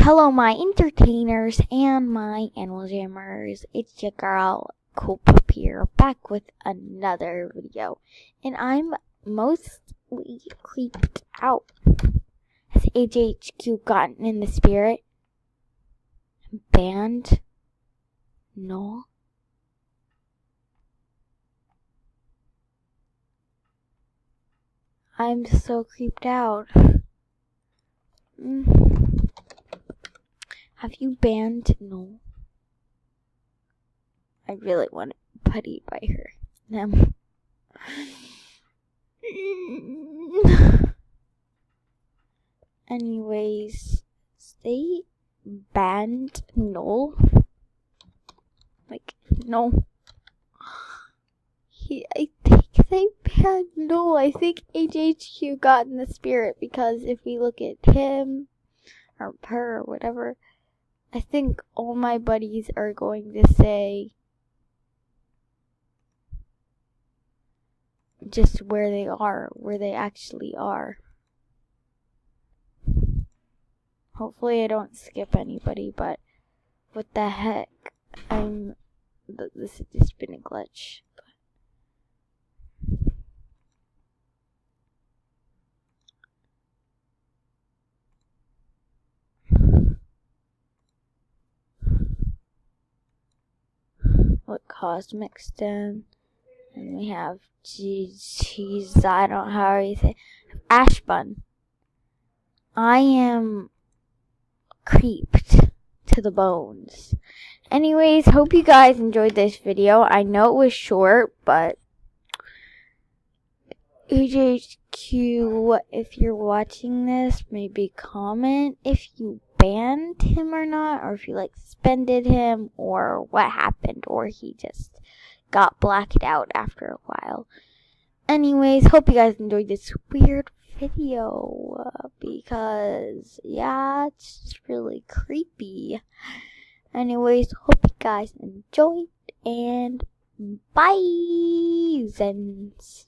Hello, my entertainers and my animal jammers. It's your girl, Cool Poop here, back with another video. And I'm mostly creeped out. Has AJHQ gotten in the spirit? Banned Null? I'm so creeped out. Have you banned Null? I really want to putty by her. Anyways, they banned Null. No. I think they banned Null. I think AJHQ got in the spirit because if we look at him or her or whatever, I think all my buddies are going to say just where they are, where they actually are. Hopefully I don't skip anybody, but what the heck? This has just been a glitch. What Cosmic Stone? And we have cheese. I don't know how you say Ajhq Bun. I am creeped to the bones. Anyways, hope you guys enjoyed this video. I know it was short, but AJHQ, if you're watching this, maybe comment if you banned him or not, or if you suspended him, or what happened, or he just got blacked out after a while. Anyways, hope you guys enjoyed this weird video, because yeah, it's just really creepy. Anyways, hope you guys enjoyed, and bye, Zens.